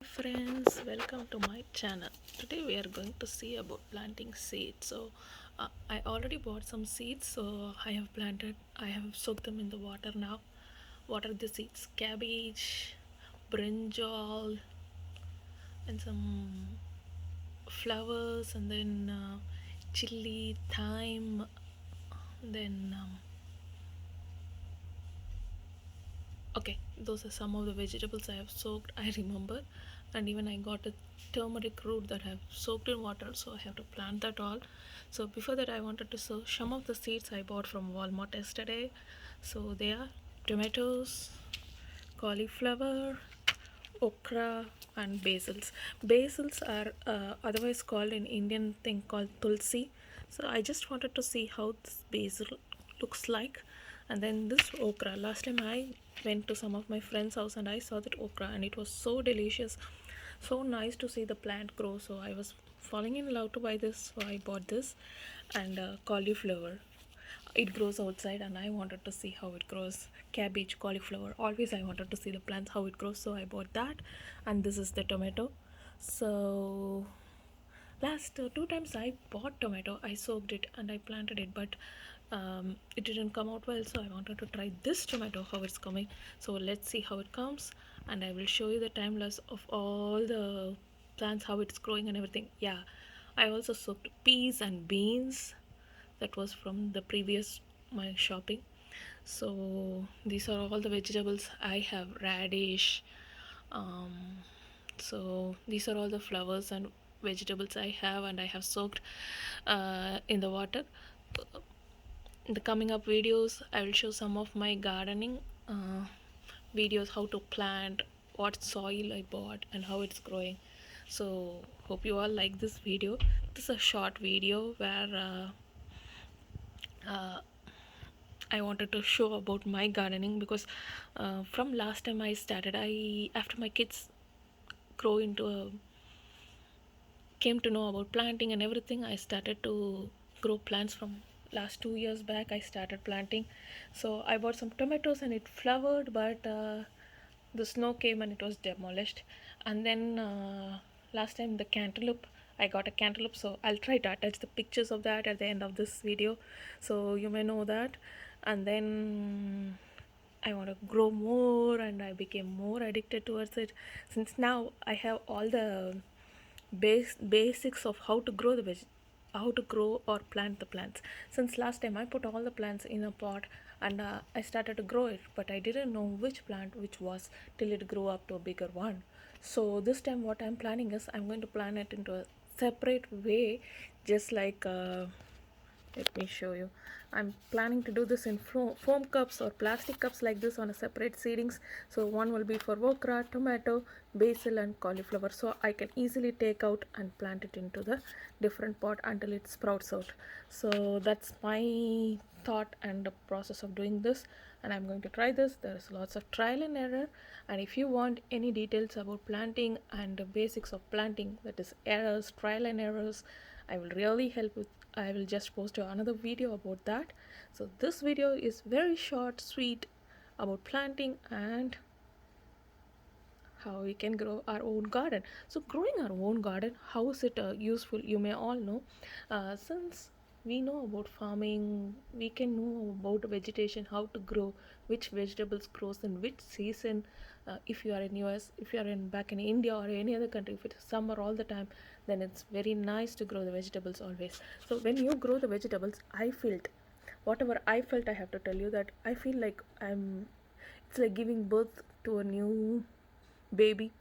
Friends, welcome to my channel. Today we are going to see about planting seeds. I already bought some seeds, so I have soaked them in the water now. What are the seeds? Cabbage, brinjal, and some flowers, and then chili, thyme, then okay, those are some of the vegetables I have soaked. I remember, and even I got a turmeric root that I have soaked in water, so I have to plant that all. So before that, I wanted to sow some of the seeds I bought from Walmart yesterday. So they are tomatoes, cauliflower, okra, and basils. Basils are otherwise called in Indian thing called tulsi. So I just wanted to see how this basil looks like. And then this okra. Last time I went to some of my friends' house and I saw that okra and it was so delicious, so nice to see the plant grow. So I was falling in love to buy this, so I bought this. And cauliflower, it grows outside and I wanted to see how it grows. Cabbage, cauliflower, always I wanted to see the plants how it grows, so I bought that. And this is the tomato. So last two times I bought tomato, I soaked it and I planted it, but it didn't come out well, so I wanted to try this tomato how it's coming. So let's see how it comes, and I will show you the time lapse of all the plants, how it's growing and everything. Yeah, I also soaked peas and beans, that was from the previous my shopping. So these are all the vegetables I have. Radish, um, so these are all the flowers and vegetables I have, and I have soaked in the water. In the coming up videos I will show some of my gardening uh, videos, how to plant, what soil I bought and how it's growing. So hope you all like this video. This is a short video where uh, I wanted to show about my gardening, because from last time I started, I after my kids grow into a came to know about planting and everything, I started to grow plants. From last 2 years back I started planting. So I bought some tomatoes and it flowered, but the snow came and it was demolished. And then last time the cantaloupe, I got a cantaloupe, so I'll try to attach the pictures of that at the end of this video, so you may know that. And then I want to grow more and I became more addicted towards it, since now I have all the basics of how to grow how to grow or plant the plants. Since last time I put all the plants in a pot, and I started to grow it, but I didn't know which plant which was till it grew up to a bigger one. So this time what I'm planning is I'm going to plant it into a separate way, just like let me show you. I'm planning to do this in foam cups or plastic cups like this on a separate seedings. So one will be for okra, tomato, basil and cauliflower, so I can easily take out and plant it into the different pot until it sprouts out. So that's my thought and the process of doing this, and I'm going to try this. There's lots of trial and error, and if you want any details about planting and the basics of planting, that is errors, trial and errors, I will really help with. I will just post another video about that. So this video is very short, sweet, about planting and how we can grow our own garden. So growing our own garden, how is it useful? You may all know, since we know about farming, we can know about vegetation, how to grow, which vegetables grows in which season. If you are in US, if you are in back in India or any other country, if it's summer all the time, then it's very nice to grow the vegetables always. So when you grow the vegetables, I felt whatever I felt, I have to tell you that I feel like it's like giving birth to a new baby.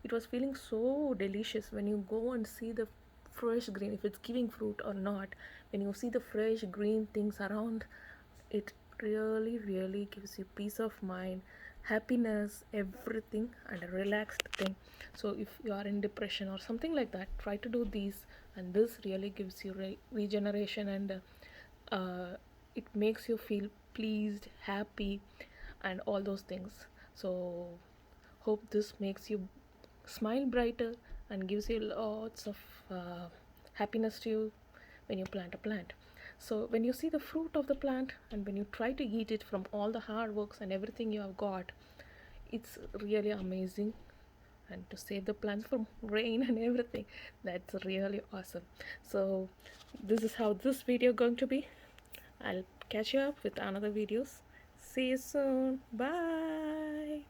It was feeling so delicious when you go and see the fresh green, if it's giving fruit or not. When you see the fresh green things around, it really gives you peace of mind, happiness, everything, and a relaxed thing. So if you are in depression or something like that, try to do these, and this really gives you regeneration, and it makes you feel pleased, happy, and all those things. So hope this makes you smile brighter and gives you lots of happiness to you when you plant a plant. So when you see the fruit of the plant and when you try to eat it from all the hard works and everything you have got, it's really amazing. and to save the plants from rain and everything. That's really awesome. So this is how this video going to be. I'll catch you up with another videos. See you soon. Bye.